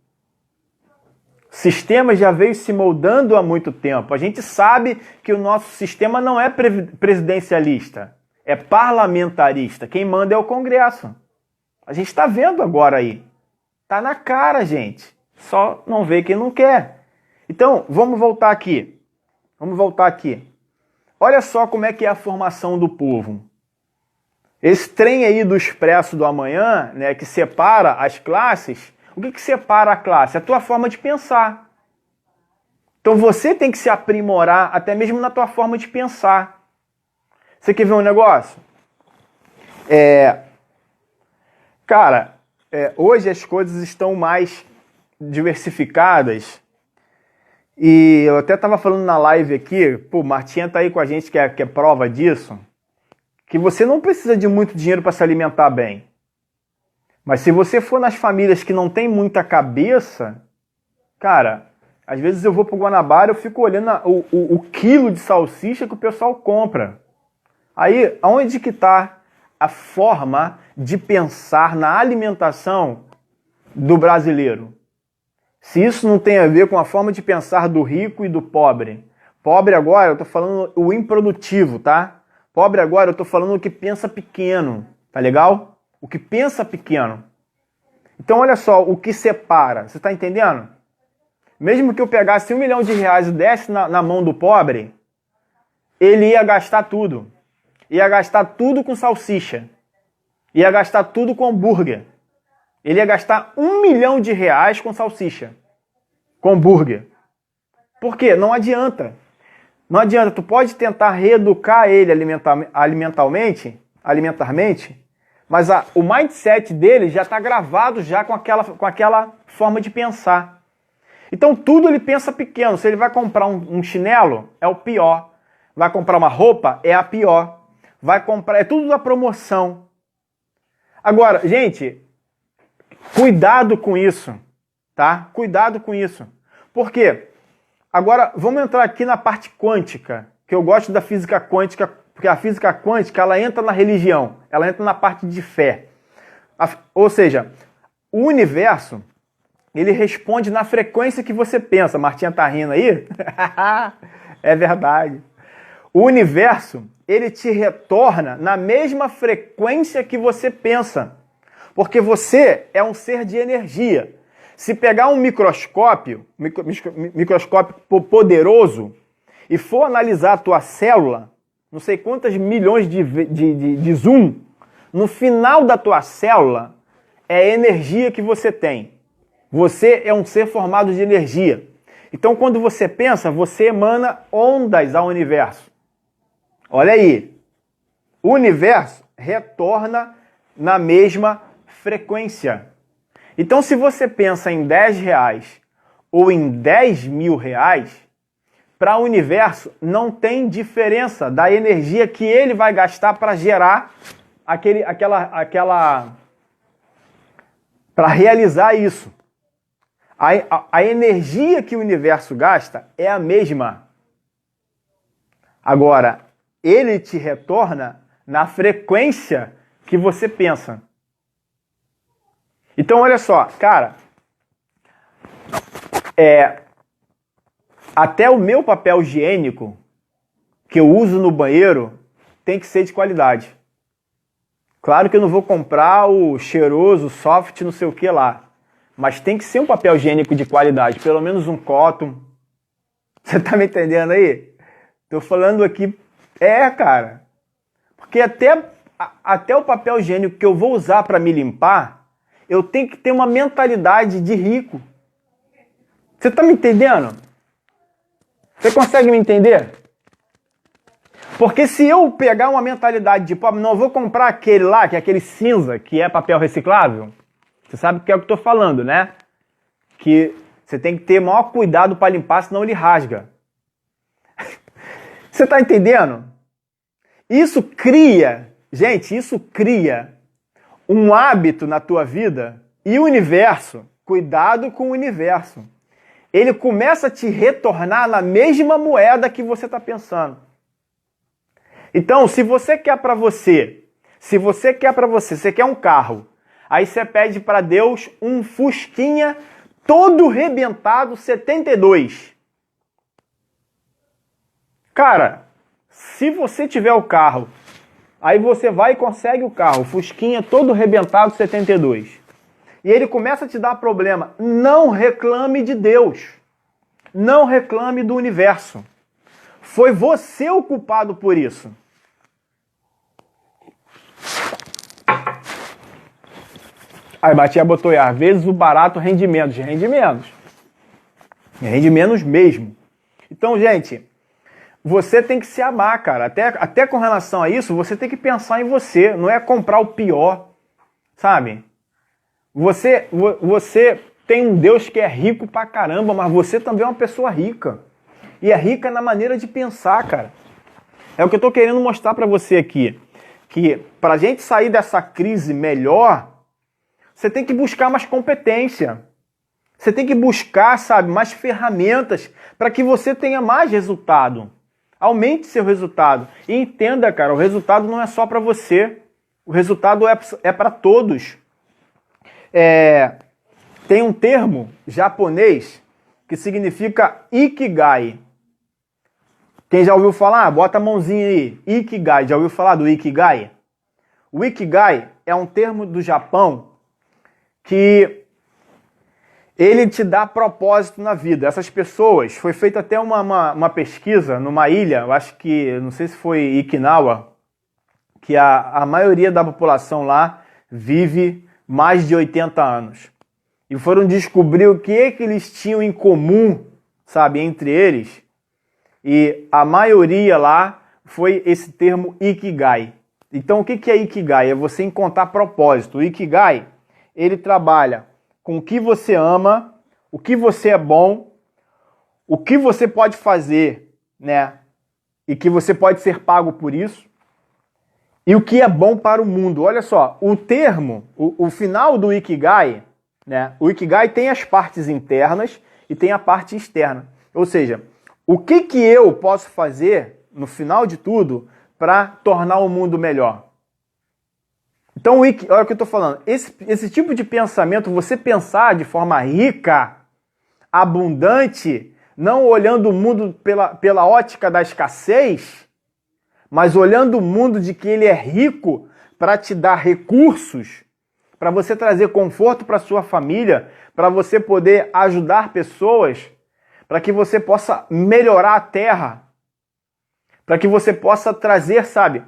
O sistema já veio se moldando há muito tempo. A gente sabe que o nosso sistema não é presidencialista, é parlamentarista. Quem manda é o Congresso. A gente está vendo agora aí. Está na cara, gente. Só não vê quem não quer. Então, vamos voltar aqui. Vamos voltar aqui. Olha só como é que é a formação do povo. Esse trem aí do Expresso do Amanhã, né, que separa as classes, o que separa a classe? É a tua forma de pensar. Então você tem que se aprimorar até mesmo na tua forma de pensar. Você quer ver um negócio? Cara, hoje as coisas estão mais diversificadas. E eu até estava falando na live aqui, pô, o Martinha tá aí com a gente que é prova disso, que você não precisa de muito dinheiro para se alimentar bem. Mas se você for nas famílias que não tem muita cabeça, cara, às vezes eu vou pro Guanabara, eu fico olhando o quilo de salsicha que o pessoal compra. Aí, aonde que está a forma de pensar na alimentação do brasileiro? Se isso não tem a ver com a forma de pensar do rico e do pobre. Pobre agora, eu tô falando o improdutivo, tá? Pobre agora, eu tô falando o que pensa pequeno, tá legal? O que pensa pequeno. Então, olha só, o que separa. Você está entendendo? Mesmo que eu pegasse R$1 milhão e desse na mão do pobre, ele ia gastar tudo. Ia gastar tudo com salsicha. Ia gastar tudo com hambúrguer. Ele ia gastar R$1 milhão com salsicha. Com hambúrguer. Por quê? Não adianta. Não adianta. Tu pode tentar reeducar ele alimentarmente, mas o mindset dele já está gravado já com aquela forma de pensar. Então tudo ele pensa pequeno. Se ele vai comprar um chinelo, é o pior. Vai comprar uma roupa, é a pior. Vai comprar, é tudo da promoção. Agora, gente, cuidado com isso, tá? Cuidado com isso. Por quê? Agora, vamos entrar aqui na parte quântica, que eu gosto da física quântica, porque a física quântica, ela entra na religião, ela entra na parte de fé. Ou seja, o universo, ele responde na frequência que você pensa. Martinha tá rindo aí? É verdade. O universo, ele te retorna na mesma frequência que você pensa. Porque você é um ser de energia. Se pegar um microscópio poderoso, e for analisar a tua célula, não sei quantas milhões de zoom, no final da tua célula é a energia que você tem. Você é um ser formado de energia. Então, quando você pensa, você emana ondas ao universo. Olha aí. O universo retorna na mesma frequência. Então, se você pensa em R$10 ou em R$10.000, para o universo não tem diferença da energia que ele vai gastar para gerar para realizar isso. A energia que o universo gasta é a mesma. Agora, ele te retorna na frequência que você pensa. Então, olha só, cara, até o meu papel higiênico que eu uso no banheiro tem que ser de qualidade. Claro que eu não vou comprar o cheiroso, soft, não sei o que lá, mas tem que ser um papel higiênico de qualidade, pelo menos um cotton. Você tá me entendendo aí? Tô falando aqui, cara, porque até o papel higiênico que eu vou usar para me limpar, eu tenho que ter uma mentalidade de rico. Você tá me entendendo? Você consegue me entender? Porque se eu pegar uma mentalidade de pobre, não, eu vou comprar aquele lá, que é aquele cinza, que é papel reciclável, você sabe o que é o que eu tô falando, né? Que você tem que ter maior cuidado para limpar, senão ele rasga. Você tá entendendo? Isso cria um hábito na tua vida e o universo, cuidado com o universo, ele começa a te retornar na mesma moeda que você está pensando. Então, se você quer um carro, você quer um Aí você pede para Deus um Fusquinha todo rebentado 72. Cara, se você tiver o carro, aí você vai e consegue o carro, o Fusquinha todo rebentado 72. E ele começa a te dar problema. Não reclame de Deus. Não reclame do universo. Foi você o culpado por isso. Aí Batia botou aí, às vezes o barato rende menos. Rende menos. Rende menos mesmo. Então, gente, você tem que se amar, cara. Até com relação a isso, você tem que pensar em você. Não é comprar o pior, sabe? Você tem um Deus que é rico pra caramba, mas você também é uma pessoa rica. E é rica na maneira de pensar, cara. É o que eu tô querendo mostrar pra você aqui. Que pra gente sair dessa crise melhor, você tem que buscar mais competência. Você tem que buscar, sabe, mais ferramentas para que você tenha mais resultado. Aumente seu resultado. E entenda, cara, o resultado não é só para você. O resultado é para todos. Tem um termo japonês que significa Ikigai. Quem já ouviu falar? Bota a mãozinha aí. Ikigai. Já ouviu falar do Ikigai? O Ikigai é um termo do Japão que ele te dá propósito na vida. Essas pessoas, foi feita até uma pesquisa numa ilha, eu acho que, não sei se foi Okinawa, que a maioria da população lá vive mais de 80 anos. E foram descobrir o que eles tinham em comum, sabe, entre eles. E a maioria lá foi esse termo Ikigai. Então o que é Ikigai? É você encontrar propósito. O Ikigai, ele trabalha com o que você ama, o que você é bom, o que você pode fazer, né? E que você pode ser pago por isso, e o que é bom para o mundo. Olha só, o termo, o final do Ikigai, né? O Ikigai tem as partes internas e tem a parte externa. Ou seja, o que eu posso fazer, no final de tudo, para tornar o mundo melhor? Então, olha o que eu estou falando. Esse tipo de pensamento, você pensar de forma rica, abundante, não olhando o mundo pela ótica da escassez, mas olhando o mundo de que ele é rico para te dar recursos, para você trazer conforto para sua família, para você poder ajudar pessoas, para que você possa melhorar a terra, para que você possa trazer, sabe?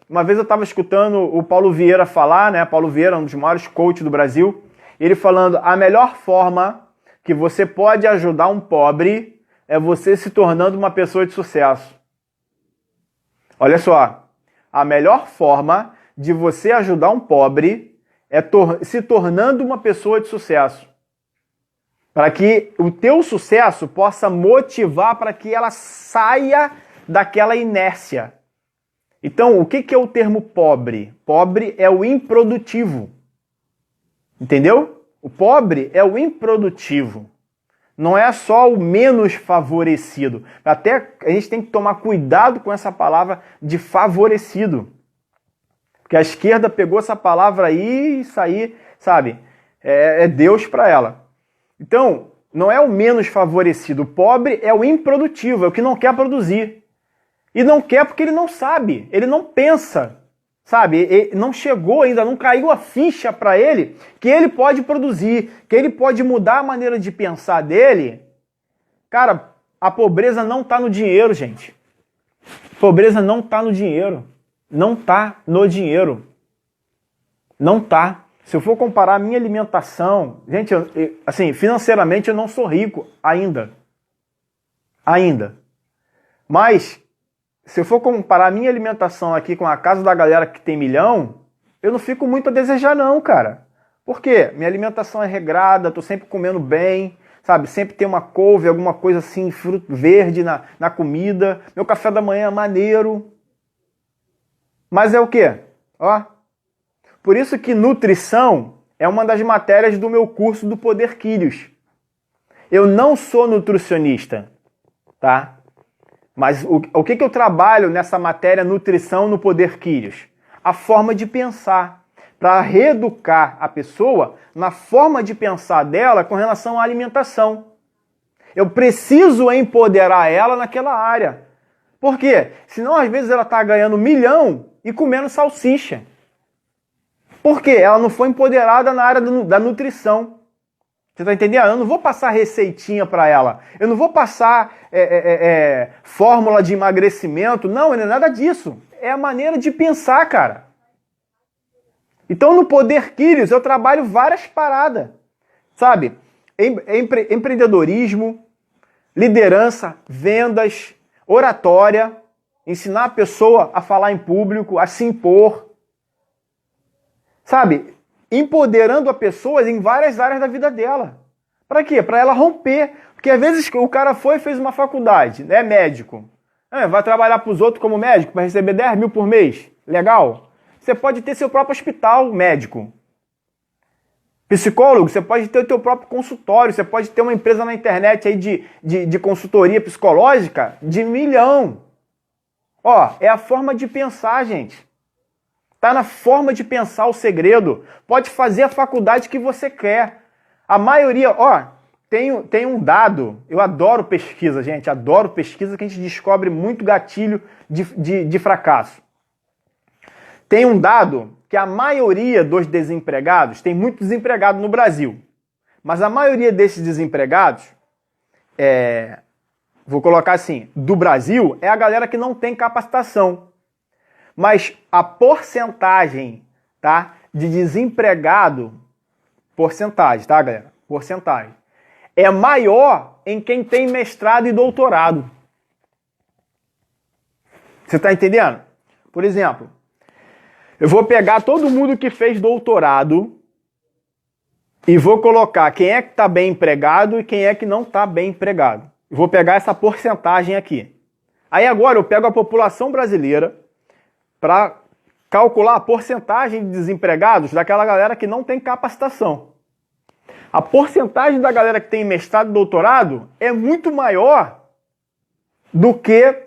Uma vez eu estava escutando o Paulo Vieira falar, né? Paulo Vieira, um dos maiores coaches do Brasil, ele falando: a melhor forma que você pode ajudar um pobre é você se tornando uma pessoa de sucesso. Olha só, a melhor forma de você ajudar um pobre é se tornando uma pessoa de sucesso. Para que o teu sucesso possa motivar para que ela saia daquela inércia. Então, o que é o termo pobre? Pobre é o improdutivo. Entendeu? O pobre é o improdutivo. Não é só o menos favorecido. Até a gente tem que tomar cuidado com essa palavra de favorecido. Porque a esquerda pegou essa palavra aí e isso aí, sabe, é Deus para ela. Então, não é o menos favorecido. O pobre é o improdutivo, é o que não quer produzir. E não quer porque ele não sabe, ele não pensa, sabe? Ele não chegou ainda, não caiu a ficha para ele que ele pode produzir, que ele pode mudar a maneira de pensar dele. Cara, a pobreza não está no dinheiro, gente. Pobreza não está no dinheiro. Não está no dinheiro. Não está. Se eu for comparar a minha alimentação, gente, assim, financeiramente eu não sou rico ainda. Ainda. Mas se eu for comparar a minha alimentação aqui com a casa da galera que tem milhão, eu não fico muito a desejar não, cara. Por quê? Minha alimentação é regrada, tô sempre comendo bem, sabe? Sempre tem uma couve, alguma coisa assim, fruto verde na comida. Meu café da manhã é maneiro. Mas é o quê? Ó. Por isso que nutrição é uma das matérias do meu curso do Poder Quírios. Eu não sou nutricionista, tá? Mas o que eu trabalho nessa matéria nutrição no Poder Quírios? A forma de pensar. para reeducar a pessoa na forma de pensar dela com relação à alimentação. Eu preciso empoderar ela naquela área. Por quê? Senão, às vezes, ela está ganhando 1 milhão e comendo salsicha. Por quê? Ela não foi empoderada na área da nutrição. Você está entendendo? Eu não vou passar receitinha para ela. Eu não vou passar fórmula de emagrecimento. Não é nada disso. É a maneira de pensar, cara. Então, no Poder Quilos, eu trabalho várias paradas. Sabe? Empreendedorismo, liderança, vendas, oratória, ensinar a pessoa a falar em público, a se impor. Sabe? Empoderando a pessoa em várias áreas da vida dela. Para quê? Para ela romper. Porque às vezes o cara foi e fez uma faculdade, é médico. Vai trabalhar para os outros como médico para receber 10 mil por mês. Legal? Você pode ter seu próprio hospital médico. Psicólogo, você pode ter o seu próprio consultório, você pode ter uma empresa na internet aí de consultoria psicológica de 1 milhão. Ó, é a forma de pensar, gente. Tá na forma de pensar o segredo. Pode fazer a faculdade que você quer. A maioria, ó, tem um dado, eu adoro pesquisa, gente, adoro pesquisa que a gente descobre muito gatilho de fracasso. Tem um dado que a maioria dos desempregados, tem muito desempregado no Brasil, mas a maioria desses desempregados, vou colocar assim, do Brasil, é a galera que não tem capacitação. Mas a porcentagem, tá, de desempregado, porcentagem, tá, galera? Porcentagem. É maior em quem tem mestrado e doutorado. Você está entendendo? Por exemplo, eu vou pegar todo mundo que fez doutorado e vou colocar quem é que está bem empregado e quem é que não está bem empregado. Eu vou pegar essa porcentagem aqui. Aí agora eu pego a população brasileira para calcular a porcentagem de desempregados daquela galera que não tem capacitação. A porcentagem da galera que tem mestrado e doutorado é muito maior do que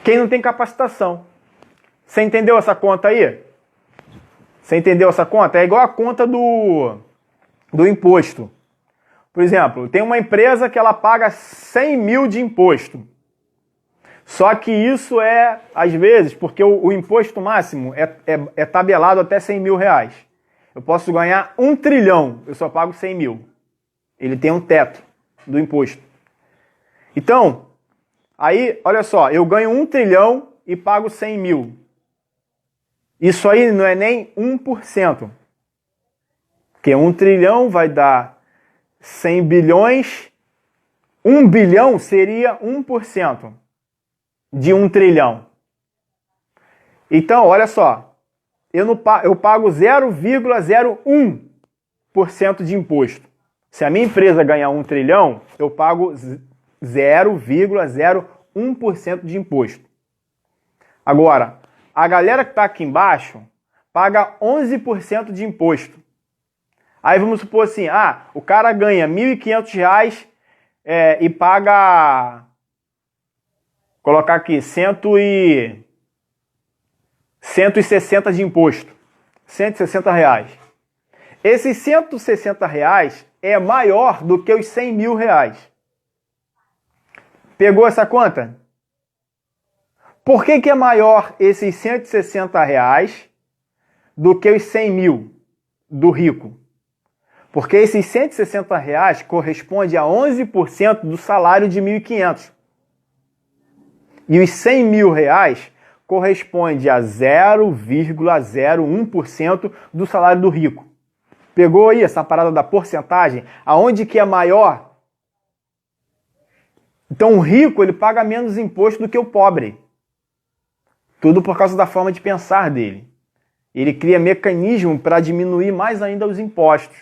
quem não tem capacitação. Você entendeu essa conta aí? Você entendeu essa conta? É igual a conta do imposto. Por exemplo, tem uma empresa que ela paga 100 mil de imposto. Só que isso é, às vezes, porque o imposto máximo é tabelado até 100 mil reais. Eu posso ganhar 1 trilhão, eu só pago 100 mil. Ele tem um teto do imposto. Então, aí, olha só, eu ganho 1 trilhão e pago 100 mil. Isso aí não é nem 1%. Porque 1 trilhão vai dar 100 bilhões. 1 bilhão seria 1% de 1 trilhão. Então, olha só. Eu pago 0,01% de imposto. Se a minha empresa ganhar 1 trilhão, eu pago 0,01% de imposto. Agora, a galera que está aqui embaixo paga 11% de imposto. Aí vamos supor assim, o cara ganha R$ 1.500 e paga, colocar aqui, 160 de imposto. R$160. Esses R$160 é maior do que os 100 mil reais. Pegou essa conta? Por que é maior esses R$160 do que os 100 mil do rico? Porque esses R$160 corresponde a 11% do salário de 1.500. E os 100 mil reais corresponde a 0,01% do salário do rico. Pegou aí essa parada da porcentagem? Aonde que é maior? Então o rico ele paga menos imposto do que o pobre. Tudo por causa da forma de pensar dele. Ele cria mecanismo para diminuir mais ainda os impostos.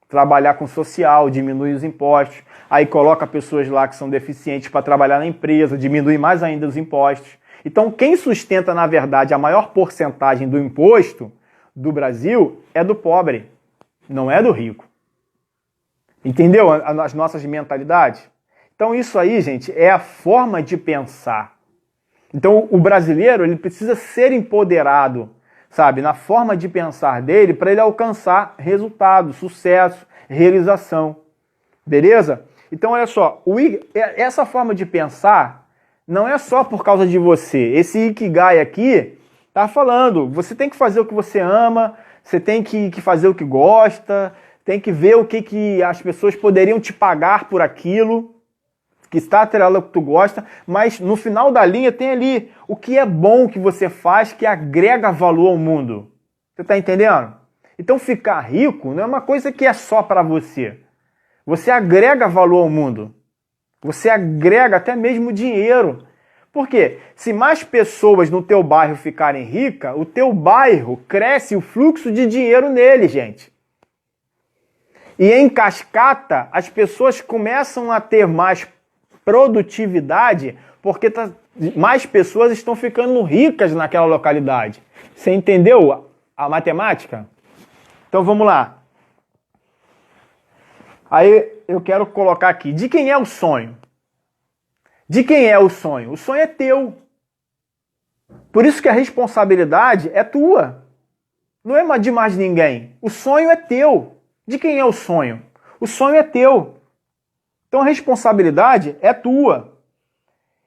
Trabalhar com social, diminuir os impostos. Aí coloca pessoas lá que são deficientes para trabalhar na empresa, diminui mais ainda os impostos. Então quem sustenta, na verdade, a maior porcentagem do imposto do Brasil é do pobre, não é do rico. Entendeu as nossas mentalidades? Então isso aí, gente, é a forma de pensar. Então o brasileiro ele precisa ser empoderado, sabe, na forma de pensar dele para ele alcançar resultado, sucesso, realização. Beleza? Então, olha só, essa forma de pensar não é só por causa de você. Esse Ikigai aqui tá falando, você tem que fazer o que você ama, você tem que fazer o que gosta, tem que ver o que as pessoas poderiam te pagar por aquilo, que está atrelado ao que tu gosta, mas no final da linha tem ali o que é bom que você faz, que agrega valor ao mundo. Você está entendendo? Então ficar rico não é uma coisa que é só para você. Você agrega valor ao mundo. Você agrega até mesmo dinheiro. Por quê? Se mais pessoas no teu bairro ficarem ricas, o teu bairro cresce o fluxo de dinheiro nele, gente. E em cascata, as pessoas começam a ter mais produtividade porque mais pessoas estão ficando ricas naquela localidade. Você entendeu a matemática? Então vamos lá. Aí eu quero colocar aqui, de quem é o sonho? De quem é o sonho? O sonho é teu. Por isso que a responsabilidade é tua. Não é de mais ninguém. O sonho é teu. De quem é o sonho? O sonho é teu. Então a responsabilidade é tua.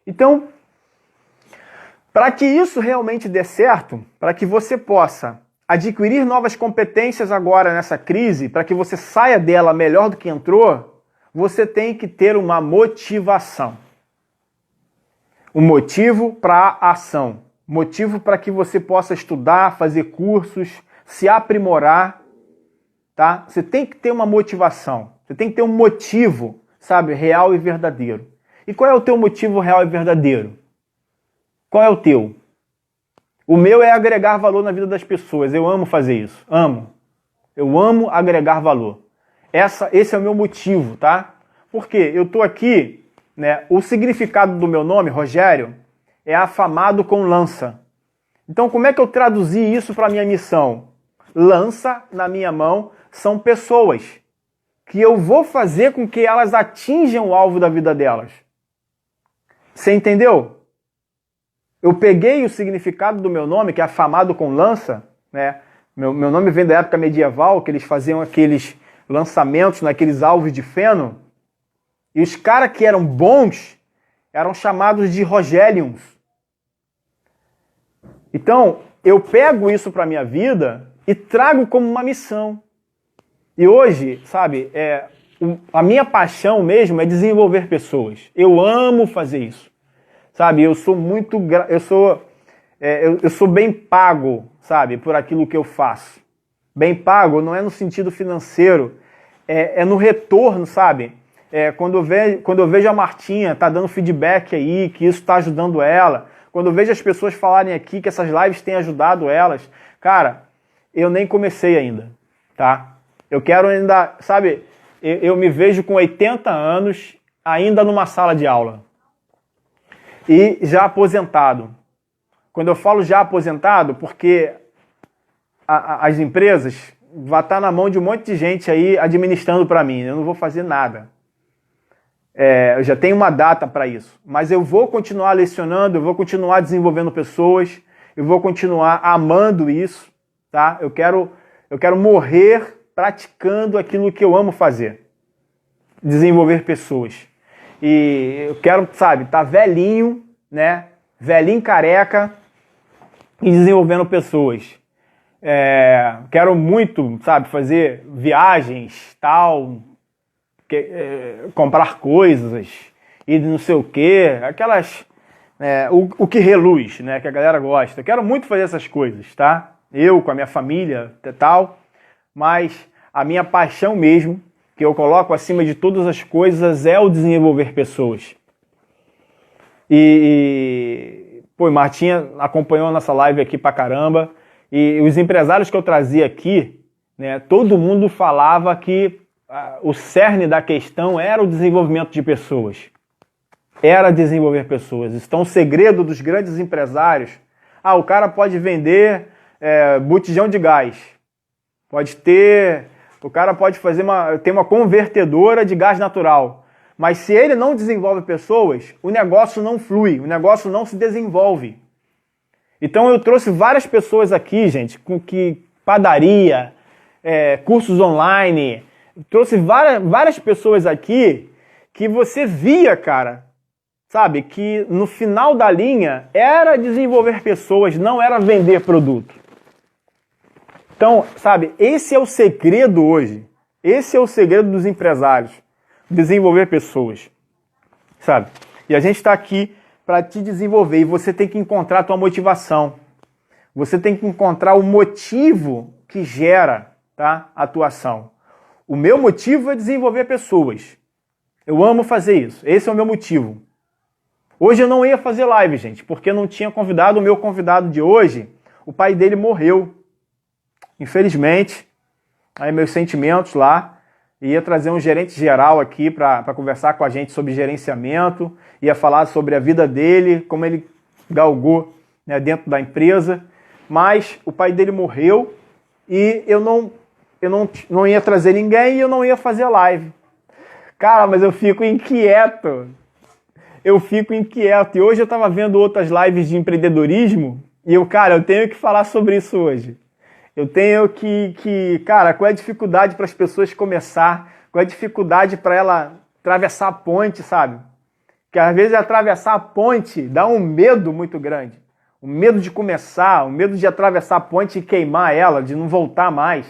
Então, para que isso realmente dê certo, para que você possa adquirir novas competências agora nessa crise, para que você saia dela melhor do que entrou, você tem que ter uma motivação. Um motivo para a ação. Motivo para que você possa estudar, fazer cursos, se aprimorar. Tá? Você tem que ter uma motivação. Você tem que ter um motivo, sabe, real e verdadeiro. E qual é o teu motivo real e verdadeiro? Qual é o teu? O meu é agregar valor na vida das pessoas. Eu amo fazer isso. Amo. Eu amo agregar valor. Esse é o meu motivo, tá? Porque eu tô aqui, né? O significado do meu nome, Rogério, é afamado com lança. Então, como é que eu traduzi isso para a minha missão? Lança na minha mão são pessoas que eu vou fazer com que elas atinjam o alvo da vida delas. Você entendeu? Eu peguei o significado do meu nome, que é afamado com lança, né? Meu nome vem da época medieval, que eles faziam aqueles lançamentos naqueles alvos de feno, e os caras que eram bons eram chamados de Rogélions. Então, eu pego isso para a minha vida e trago como uma missão. E hoje, sabe, a minha paixão mesmo é desenvolver pessoas. Eu amo fazer isso. Sabe, eu sou bem pago, sabe, por aquilo que eu faço. Bem pago não é no sentido financeiro, é no retorno, sabe? Quando eu vejo a Martinha tá dando feedback aí, que isso está ajudando ela, quando eu vejo as pessoas falarem aqui que essas lives têm ajudado elas, cara, eu nem comecei ainda, tá? Eu quero ainda, sabe, eu me vejo com 80 anos ainda numa sala de aula. E já aposentado. Quando eu falo já aposentado, porque as empresas vão estar na mão de um monte de gente aí administrando para mim. Eu não vou fazer nada. Eu já tenho uma data para isso. Mas eu vou continuar lecionando, eu vou continuar desenvolvendo pessoas, eu vou continuar amando isso, tá? Eu quero morrer praticando aquilo que eu amo fazer. Desenvolver pessoas. E eu quero, sabe, tá velhinho, né? Velhinho careca e desenvolvendo pessoas. Quero muito, sabe, fazer viagens, tal, comprar coisas e não sei o quê, aquelas, o que reluz, né, que a galera gosta. Eu quero muito fazer essas coisas, tá? Eu com a minha família e tal, mas a minha paixão mesmo, que eu coloco acima de todas as coisas, é o desenvolver pessoas. Pô, Martinha acompanhou a nossa live aqui pra caramba, e os empresários que eu trazia aqui, né, todo mundo falava que o cerne da questão era o desenvolvimento de pessoas. Era desenvolver pessoas. Então o segredo dos grandes empresários, o cara pode vender botijão de gás, o cara pode ter uma convertedora de gás natural, mas se ele não desenvolve pessoas, o negócio não flui, o negócio não se desenvolve. Então eu trouxe várias pessoas aqui, gente, com que padaria, cursos online, trouxe várias pessoas aqui que você via, cara, sabe, que no final da linha era desenvolver pessoas, não era vender produto. Então, sabe, esse é o segredo hoje. Esse é o segredo dos empresários. Desenvolver pessoas, sabe? E a gente está aqui para te desenvolver e você tem que encontrar a tua motivação. Você tem que encontrar o motivo que gera, tá, a tua ação. O meu motivo é desenvolver pessoas. Eu amo fazer isso. Esse é o meu motivo. Hoje eu não ia fazer live, gente, porque eu não tinha convidado. O meu convidado de hoje, o pai dele morreu. Infelizmente, aí meus sentimentos lá. Ia trazer um gerente geral aqui para conversar com a gente sobre gerenciamento. Ia falar sobre a vida dele, como ele galgou, né, dentro da empresa. Mas o pai dele morreu e eu não ia trazer ninguém e eu não ia fazer live. Cara, mas eu fico inquieto. Eu fico inquieto. E hoje eu estava vendo outras lives de empreendedorismo e eu tenho que falar sobre isso hoje. Eu tenho cara, qual é a dificuldade para as pessoas começar? Qual é a dificuldade para ela atravessar a ponte, sabe? Que às vezes atravessar a ponte dá um medo muito grande. O medo de começar, o medo de atravessar a ponte e queimar ela, de não voltar mais.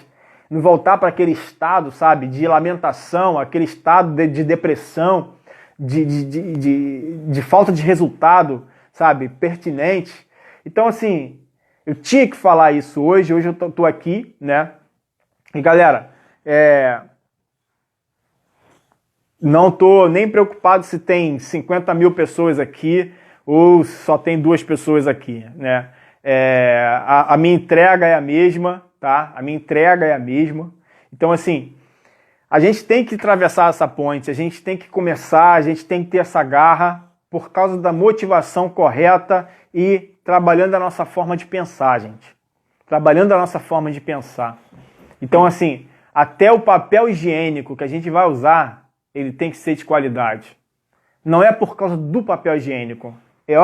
Não voltar para aquele estado, sabe? De lamentação, aquele estado de depressão, de falta de resultado, sabe? Pertinente. Então, assim, eu tinha que falar isso hoje eu tô aqui, né? E galera, não tô nem preocupado se tem 50 mil pessoas aqui ou só tem 2 pessoas aqui, né? A minha entrega é a mesma, tá? A minha entrega é a mesma. Então, assim, a gente tem que atravessar essa ponte, a gente tem que começar, a gente tem que ter essa garra por causa da motivação correta e trabalhando a nossa forma de pensar, gente. Trabalhando a nossa forma de pensar. Então, assim, até o papel higiênico que a gente vai usar, ele tem que ser de qualidade. Não é por causa do papel higiênico. É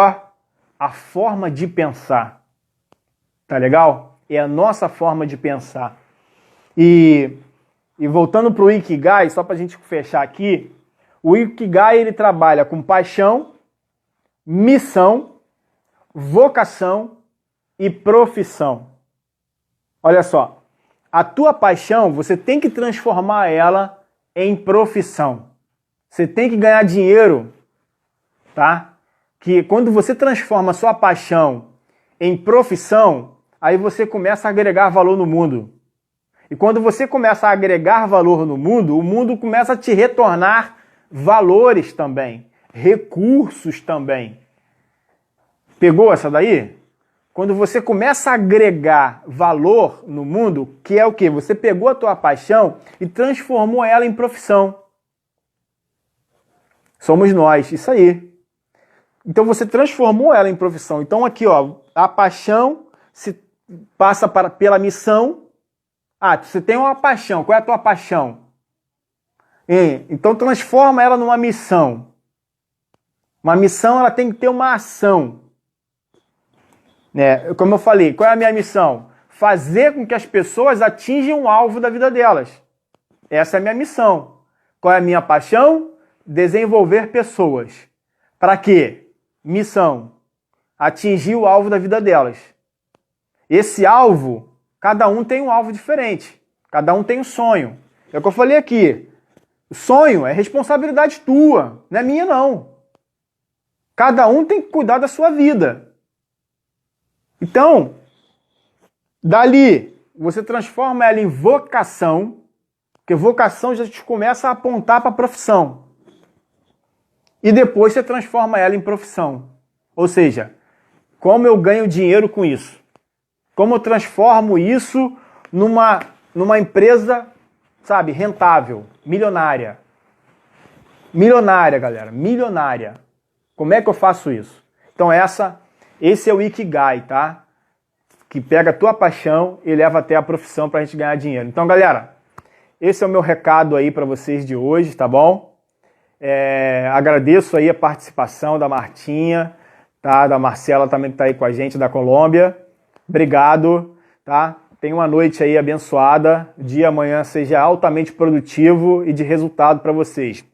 a forma de pensar. Tá legal? É a nossa forma de pensar. E voltando para o Ikigai, só para a gente fechar aqui, o Ikigai ele trabalha com paixão, missão, vocação e profissão. Olha só, a tua paixão, você tem que transformar ela em profissão. Você tem que ganhar dinheiro, tá? Que quando você transforma a sua paixão em profissão, aí você começa a agregar valor no mundo. E quando você começa a agregar valor no mundo, o mundo começa a te retornar valores também, recursos também. Pegou essa daí? Quando você começa a agregar valor no mundo, que é o quê? Você pegou a tua paixão e transformou ela em profissão. Somos nós, isso aí. Então você transformou ela em profissão. Então aqui, ó, a paixão se passa pela missão. Ah, você tem uma paixão. Qual é a tua paixão? Então transforma ela numa missão. Uma missão, ela tem que ter uma ação. Né? Como eu falei, qual é a minha missão? Fazer com que as pessoas atinjam o alvo da vida delas. Essa é a minha missão. Qual é a minha paixão? Desenvolver pessoas. Para quê? Missão. Atingir o alvo da vida delas. Esse alvo, cada um tem um alvo diferente. Cada um tem um sonho. É o que eu falei aqui. O sonho é responsabilidade tua, não é minha não. Cada um tem que cuidar da sua vida. Então, dali, você transforma ela em vocação, porque vocação já te começa a apontar para a profissão. E depois você transforma ela em profissão. Ou seja, como eu ganho dinheiro com isso? Como eu transformo isso numa empresa, sabe, rentável, milionária. Milionária, galera, milionária. Como é que eu faço isso? Então esse é o Ikigai, tá? Que pega a tua paixão e leva até a profissão pra gente ganhar dinheiro. Então, galera, esse é o meu recado aí para vocês de hoje, tá bom? Agradeço aí a participação da Martinha. tá? Da Marcela também que está aí com a gente, da Colômbia. Obrigado, tá? Tenha uma noite aí abençoada. O dia amanhã seja altamente produtivo e de resultado para vocês.